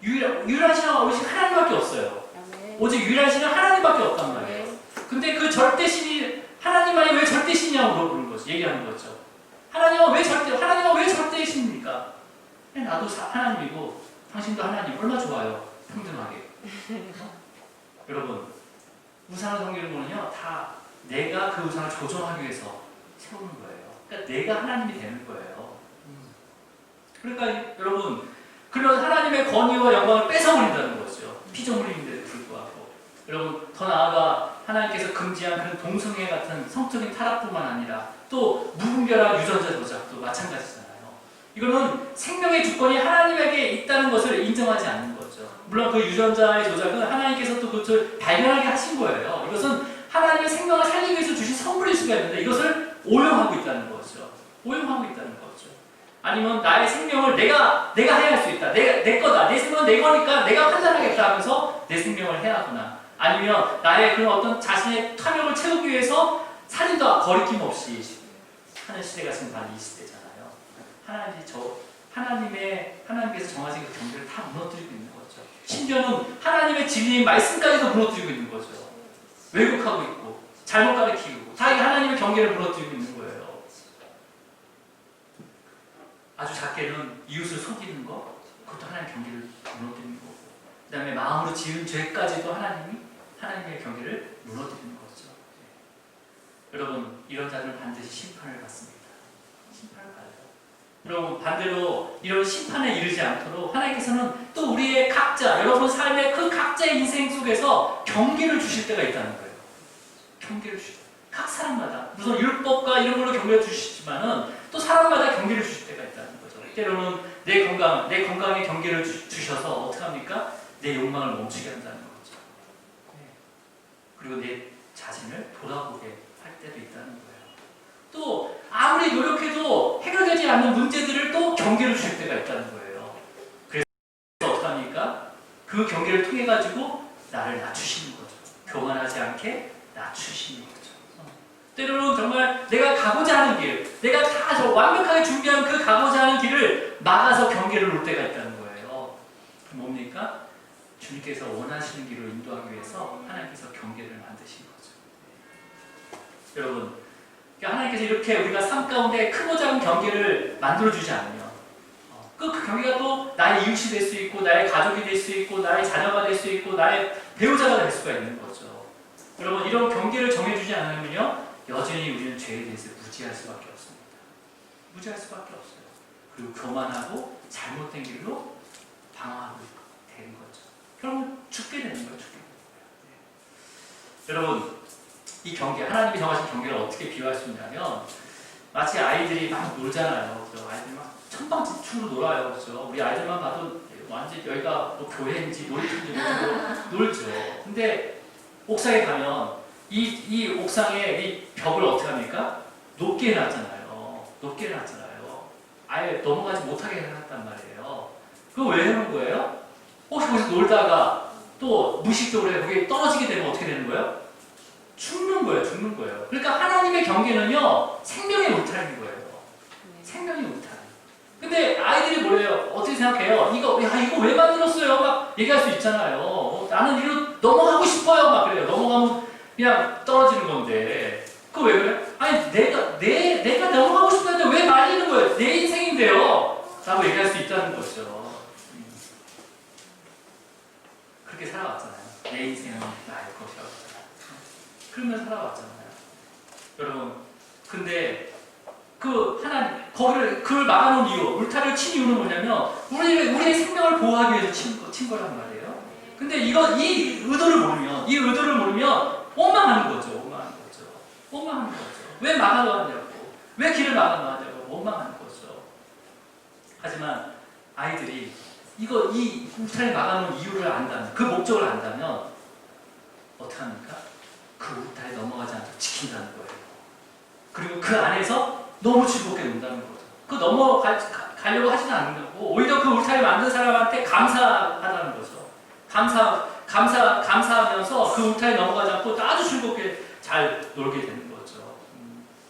유일한 신은 오직 하나님밖에 없어요. 오직 유일한 신은 하나님밖에 없단 말이에요. 근데 그 절대신이 하나님만이 왜 절대신이냐고 물어보는 거죠. 얘기하는 거죠. 하나님은 왜 절대신입니까? 나도 하나님이고 당신도 하나님. 얼마나 좋아요. 평등하게. 여러분 우상을 섬기는 거는요 다 내가 그 우상을 조정하기 위해서 세우는 거예요. 그러니까 내가 하나님이 되는 거예요. 그러니까 여러분 그런 하나님의 권위와 영광을 뺏어버린다는 거죠. 피조물인데도 불구하고. 여러분 더 나아가 하나님께서 금지한 그런 동성애 같은 성적인 타락뿐만 아니라 또 무분별한 유전자 조작도 마찬가지잖아요. 이거는 생명의 주권이 하나님에게 있다는 것을 인정하지 않는 거죠. 물론 그 유전자의 조작은 하나님께서 또 그것을 발견하게 하신 거예요. 이것은 하나님의 생명을 살리기 위해서 주신 선물일 수가 있는데 이것을 오용하고 있다는 거죠. 오용하고 있다는 거죠. 아니면 나의 생명을 내가 해야 할 수 있다. 내 거다. 내 생명은 내 거니까 내가 판단하겠다 하면서 내 생명을 해하거나 아니면 나의 그런 어떤 자신의 탐욕을 채우기 위해서 살인도 거리낌 없이 하는 시대가 지금 바로 이 시대잖아요. 하나님께서 정하신 그 경계를 다 무너뜨리고 있는 거죠. 심지어는 하나님의 진리의 말씀까지도 무너뜨리고 있는 거죠. 왜곡하고 있고 잘못 가르치고 자기 하나님의 경계를 무너뜨리고 있는 거예요. 아주 작게는 이웃을 속이는 거, 그것도 하나님의 경계를 무너뜨리는 거고, 그 다음에 마음으로 지은 죄까지도 하나님의 경계를 무너뜨리는 거죠. 여러분, 이런 자들은 반드시 심판을 받습니다. 심판을 받아요. 여러분, 반대로 이런 심판에 이르지 않도록 하나님께서는 또 우리의 각자, 여러분 삶의 그 각자의 인생 속에서 경계를 주실 때가 있다는 거예요. 경계를 주실 때. 각 사람마다, 무슨 율법과 이런 걸로 경계를 주시지만은 또 사람마다 경계를 주실 때가 있다는 거죠. 때로는 내 건강에 경계를 주셔서 어떻게 합니까? 내 욕망을 멈추게 한다는 거죠. 그리고 내 자신을 돌아보게 할 때도 있다는 거예요. 또 아무리 노력해도 해결되지 않는 문제들을 또 경계를 주실 때가 있다는 거예요. 그래서 어떻게 합니까? 그 경계를 통해 가지고 나를 낮추시는 거죠. 교만하지 않게 낮추시는 거죠. 때로는 정말 내가 가고자 하는 길, 내가 다 완벽하게 준비한 그 가고자 하는 길을 막아서 경계를 놓을 때가 있다는 거예요. 뭡니까? 주님께서 원하시는 길로 인도하기 위해서 하나님께서 경계를 만드신 거죠. 여러분, 하나님께서 이렇게 우리가 삶 가운데 크고 작은 경계를 만들어주지 않으면 그 경계가 또 나의 이웃이 될 수 있고 나의 가족이 될 수 있고 나의 자녀가 될 수 있고 나의 배우자가 될 수가 있는 거죠. 여러분, 이런 경계를 정해주지 않으면요 여전히 우리는 죄에 대해서 무지할 수밖에 없습니다. 무지할 수밖에 없어요. 그리고 교만하고 잘못된 길로 방황하고 되는 거죠. 결국은 죽게 되는 거예요. 여러분, 이 경계, 하나님이 정하신 경계를 어떻게 비유할 수 있냐면 마치 아이들이 막 놀잖아요. 그죠? 아이들이 막 천방지축으로 놀아요. 그렇죠? 우리 아이들만 봐도 완전 여기가 뭐 교회인지 놀이터인지 놀죠. 근데 옥상에 가면 이 옥상에 이 벽을 어떻게 합니까? 높게 해놨잖아요. 높게 해놨잖아요. 아예 넘어가지 못하게 해놨단 말이에요. 그거 왜 해놓은 거예요? 혹시 거기서 놀다가 또 무의식적으로 거기에 떨어지게 되면 어떻게 되는 거예요? 죽는 거예요, 죽는 거예요. 그러니까 하나님의 경계는요, 생명의 울타리인 거예요. 생명의 울타리. 근데 아이들이 뭐래요? 어떻게 생각해요? 이거 왜 만들었어요? 막 얘기할 수 있잖아요. 나는 이리로 넘어가고 싶어요. 막 그래요. 넘어가면 그냥 떨어지는 건데. 그거 왜 그래? 아니, 내가 넘어가고 싶은데 왜 말리는 거예요? 내 인생인데요. 라고 얘기할 수 있다는 거죠. 그렇게 살아왔잖아요. 내 인생은 나의 것이라고. 그러면 살아왔잖아요. 여러분, 근데 그걸 막아놓은 이유, 울타리를 친 이유는 뭐냐면, 우리의 생명을 보호하기 위해서 친 거란 말이에요. 근데 이 의도를 모르면, 원망하는 거죠. 왜 막아놓았냐고. 왜 길을 막아놓았냐고. 원망하는 거죠. 하지만, 아이들이, 이 울타리 막아놓은 이유를 안다면, 그 목적을 안다면, 어떻게 합니까? 그 울타리 넘어가지 않도록 지킨다는 거예요. 그리고 그 안에서 너무 즐겁게 논다는 거죠. 그 넘어가려고 하지는 않는 거고, 오히려 그 울타리 만든 사람한테 감사하다는 거죠. 감사하면서 그 울타리 넘어가지 않고 아주 즐겁게 잘 놀게 되는 거죠.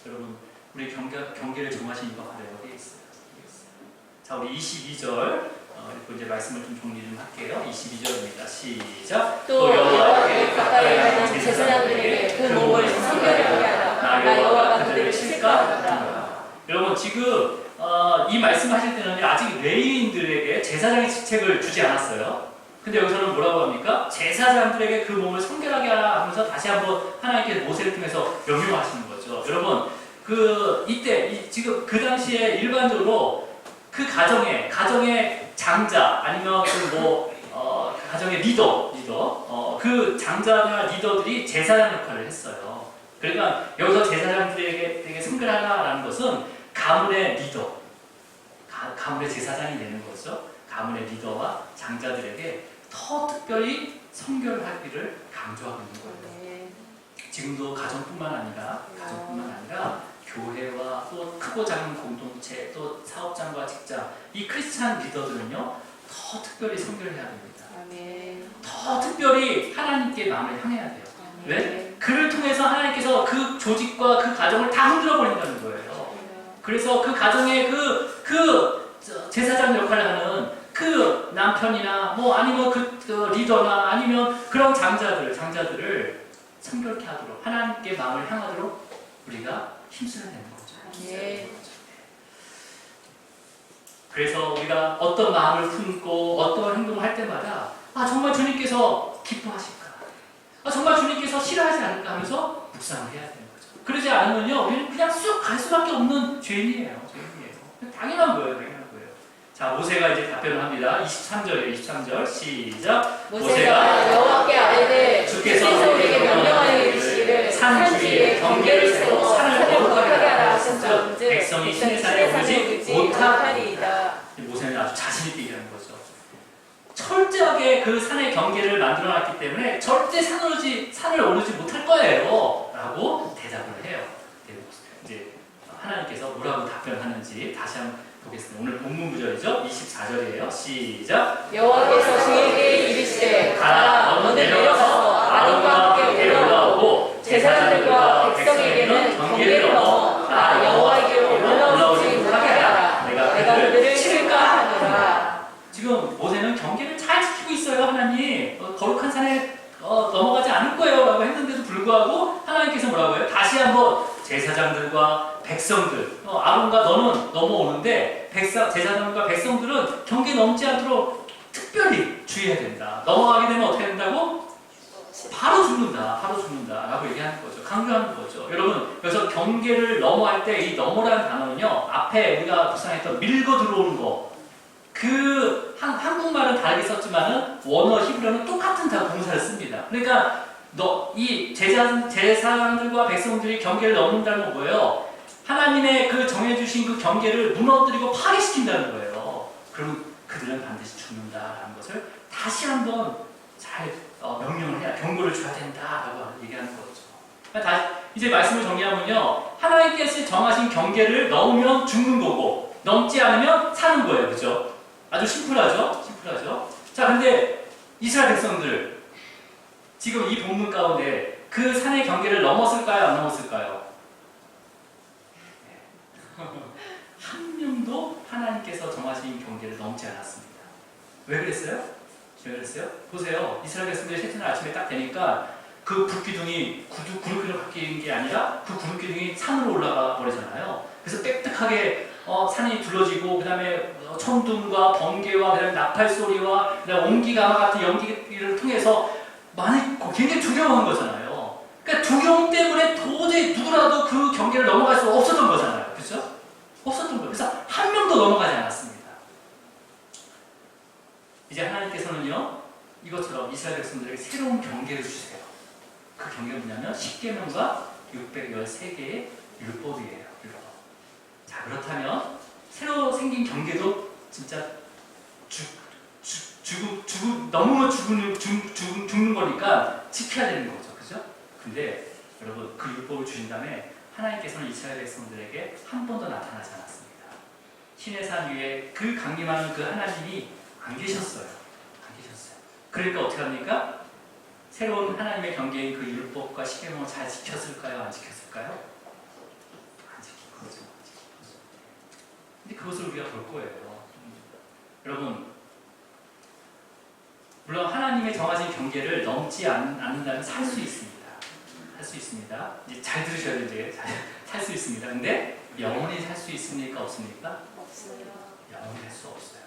여러분, 우리 경계를 정하신 이유가 바로 여기에 있어요. 자, 우리 22절. 이제 말씀을 좀 정리 좀 할게요. 22절입니다. 시작. 또 여호와께 가까이 가는 제사장들에게 그 몸을 성결하게 하라. 나 여호와가 그들을 칠까? 여러분, 지금 이 말씀하실 때는 아직 레위인들에게 제사장의 직책을 주지 않았어요. 근데 여기서는 뭐라고 합니까? 제사장들에게 그 몸을 성결하게 하라 하면서 다시 한번 하나님께서 모세를 통해서 명령하시는 거죠. 여러분, 지금 그 당시에 일반적으로 그 가정의 장자 아니면 가정의 리더 그 장자나 리더들이 제사장 역할을 했어요. 그러니까 여기서 제사장들에게 성결하라는 것은 가문의 리더, 가문의 제사장이 되는 거죠. 가문의 리더와 장자들에게 더 특별히 성결을 하기를 강조하고 있는 거예요. 지금도 가정뿐만 아니라 교회와 또 크고 작은 공동체, 또 사업장과 직장, 이 크리스찬 리더들은요 더 특별히 성결해야 됩니다. 더 특별히 하나님께 마음을 향해야 돼요. 왜? 그를 통해서 하나님께서 그 조직과 그 가정을 다 흔들어 버린다는 거예요. 그래서 그 가정의 제사장 역할을 하는 그 남편이나 아니면 그 리더나 아니면 그런 장자들을 성결케 하도록 하나님께 마음을 향하도록 우리가 힘써야 되는 거죠. 그래서 우리가 어떤 마음을 품고 어떤 행동을 할 때마다 정말 주님께서 기뻐하실까? 정말 주님께서 싫어하지 않을까 하면서 묵상을 해야 되는 거죠. 그러지 않으면요, 우리는 그냥 쑥 갈 수밖에 없는 죄인이에요. 당연한 거예요. 자, 모세가 이제 답변을 합니다. 23절 시작. 모세가 여호와께 아뢰되 주께서 우리에게 명령하여 이르시기를 산 주위에 경계를 세워 산을 거룩하게 하라 하신즉 백성이 신의 산에 오르지 못하리이다. 못하리이다. 모세는 아주 자신 있게 얘기하는 거죠. 철저하게 그 산의 경계를 만들어놨기 때문에 절대 산을 오르지 못할 거예요. 라고 대답을 해요. 이제 하나님께서 뭐라고 답변하는지 다시 한번 보겠습니다. 오늘 본문 구절이죠. 24절이에요. 시작. 여호와께서 그에게 이르시되 가라 너는 내려가서 아론과 함께 올라오고 제사장들과 백성에게는 경계를 넘어 나 여호와에게로 올라오지 못하게 하라. 내가 그들을 칠까 하노라. 지금 모세는 경계를 잘 지키고 있어요. 하나님 거룩한 산에 넘어가지 않을 거예요 라고 했는데도 불구하고 하나님께서 뭐라고 해요? 다시 한번 제사장들과 백성들, 아론과 너는 넘어오는데 제사장과 백성들은 경계 넘지 않도록 특별히 주의해야 된다. 넘어가게 되면 어떻게 된다고? 바로 죽는다 라고 얘기하는 거죠. 강조하는 거죠. 여러분, 여기서 경계를 넘어갈 때 이 넘어라는 단어는요, 앞에 우리가 묵상했던 밀고 들어오는 거, 한국말은 다르게 썼지만은 원어 히브리어는 똑같은 동사를 씁니다. 그러니까 이 제사장들과 백성들이 경계를 넘는다는 건 뭐예요? 하나님의 그 정해주신 그 경계를 무너뜨리고 파괴시킨다는 거예요. 그럼 그들은 반드시 죽는다라는 것을 다시 한번 잘 명령을 해야, 경고를 줘야 된다라고 얘기하는 거죠. 이제 말씀을 정리하면요, 하나님께서 정하신 경계를 넘으면 죽는 거고, 넘지 않으면 사는 거예요. 그죠? 아주 심플하죠? 심플하죠? 자, 근데 이스라엘 백성들 지금 이 본문 가운데 그 산의 경계를 넘었을까요? 안 넘었을까요? 한 명도 하나님께서 정하신 경계를 넘지 않았습니다. 왜 그랬어요? 왜 그랬어요? 보세요. 이스라엘 백성들이 셋째 날 아침에 딱 되니까 그 불기둥이 구름기둥으로 바뀐 게 아니라 그 구름기둥이 산으로 올라가 버리잖아요. 그래서 빽빽하게 산이 둘러지고 그 다음에 천둥과 번개와 그 다음에 나팔 소리와 그 다음에 옹기가마 같은 연기를 통해서 굉장히 두려운 거잖아요. 그러니까 두려움 때문에 도저히 누구라도 그 경계를 넘어갈 수 없었던 거잖아요. 그렇죠? 없었던 거예요. 그래서 한 명도 넘어가지 않았습니다. 이제 하나님께서는요, 이것처럼 이스라엘 백성들에게 새로운 경계를 주세요. 그 경계는 뭐냐면 10계명과 613개의 율법이에요. 율법. 자, 그렇다면 새로 생긴 경계도 진짜 너무 죽는 거니까 지켜야 되는 거죠. 그죠? 근데 여러분, 그 율법을 주신 다음에 하나님께서는 이스라엘 백성들에게 한 번도 나타나지 않았습니다. 신의 산 위에 그 강림하는 그 하나님이 안 계셨어요. 안 계셨어요. 그러니까 어떻게 합니까? 새로운 하나님의 경계인 그 율법과 십계명을 잘 지켰을까요? 안 지켰을까요? 안 지킨 거죠. 근데 그것을 우리가 볼 거예요. 여러분, 물론 하나님의 정하신 경계를 넘지 않는다면 살 수 있습니다. 살 수 있습니다. 이제 잘 들으셔야 돼요. 이제 살 수 있습니다. 근데 영원히 살 수 있습니까? 없습니까? 없어요. 영원히 살 수 없어요.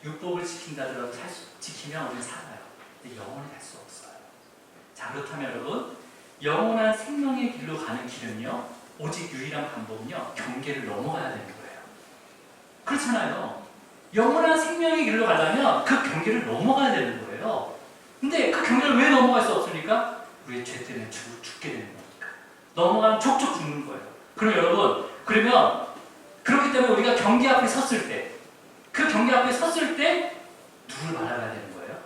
율법을 지킨다더라도 지키면 우리는 살아요. 근데 영원히 살 수 없어요. 자, 그렇다면 여러분, 영원한 생명의 길로 가는 길은요, 오직 유일한 방법은요, 경계를 넘어가야 되는 거예요. 그렇잖아요. 영원한 생명의 길로 가려면 그 경계를 넘어가야 되는 거예요. 근데 그 경계를 왜 넘어갈 수 없습니까? 우리의 죄 때문에 죽게 되는 거니까. 넘어가면 촉촉 죽는 거예요. 그럼 여러분, 그렇기 때문에 우리가 경계 앞에 섰을 때, 그 경계 앞에 섰을 때 누굴 바라봐야 되는 거예요?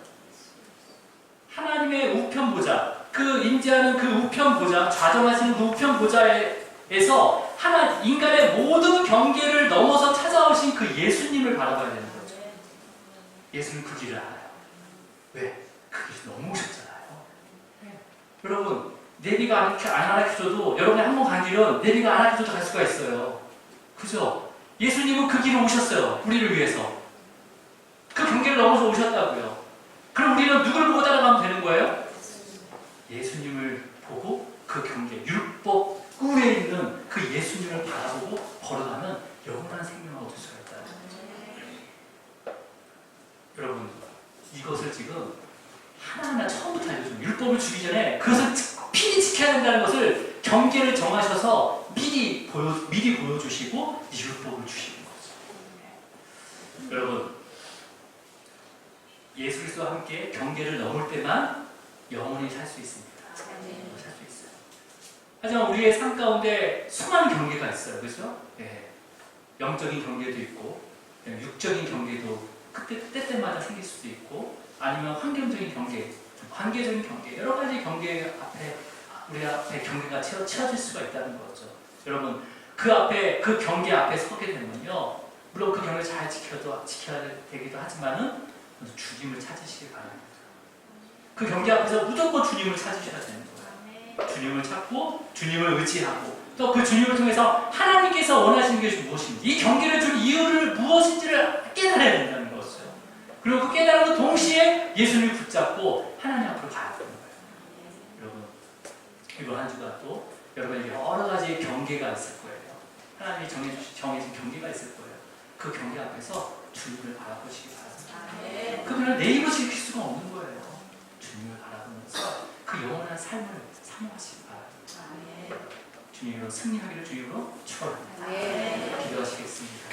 하나님의 우편 보좌, 그 임재하는 그 우편 보좌, 좌정하시는 그 우편 보좌에서 인간의 모든 경계를 넘어서 찾아오신 그 예수님을 바라봐야 되는 거죠. 예수는 그 길을 알아요. 왜? 그 길이 넘어오셨잖아요. 여러분, 내비가 안 알려줘도 여러분이 한 번 간 길은 내비가 안 알려줘도 갈 수가 있어요. 그죠? 예수님은 그 길을 오셨어요. 우리를 위해서. 그 경계를 넘어서 오셨다고요. 그럼 우리는 누구를 보고 따라가면 되는 거예요? 예수님을 보고 그 경계, 율법 꿀에 있는 그 예수님을 바라보고 걸어가면 영원한 생명을 얻을 수가 있다는 거죠. 여러분, 이것을 지금 하나하나 처음부터 알려줍니다. 율법을 주기 전에 그것을 필히 지켜야 된다는 것을 경계를 정하셔서 미리 보여주시고 율법을 주시는 거죠. 여러분, 예수 그리스도와 함께 경계를 넘을 때만 영원히 살 수 있습니다. 살 수 있어요. 하지만 우리의 삶 가운데 수많은 경계가 있어요. 그렇죠? 예. 영적인 경계도 있고 육적인 경계도 때때마다 생길 수도 있고 아니면 환경적인 경계, 관계적인 경계, 여러 가지 경계 앞에 우리 앞에 경계가 채워질 수가 있다는 거죠. 여러분, 그 경계 앞에 서게 되면요, 물론 그 경계를 잘 지켜야 되기도 하지만은 주님을 찾으시길 바랍니다. 그 경계 앞에서 무조건 주님을 찾으셔야 되는 거예요. 주님을 찾고 주님을 의지하고 또 그 주님을 통해서 하나님께서 원하시는 것이 무엇인지, 이 경계를 준 이유를 무엇인지를 깨달아야 된다는 거죠. 그리고 그 깨달음과 동시에 예수님을 붙잡고 하나님 앞으로 가야 되는 거예요. 여러분, 이번 한 주가 또 여러분에게 여러 가지 경계가 있을 거예요. 하나님이 정해진 경계가 있을 거예요. 그 경계 앞에서 주님을 바라보시기 바랍니다. 그분을 내 입으로 지킬 수가 없는 거예요. 주님을 바라보면서 그 영원한 삶을 사모하시기 바랍니다. 주님으로 승리하기를 주님으로 축원합니다. 기도하시겠습니다.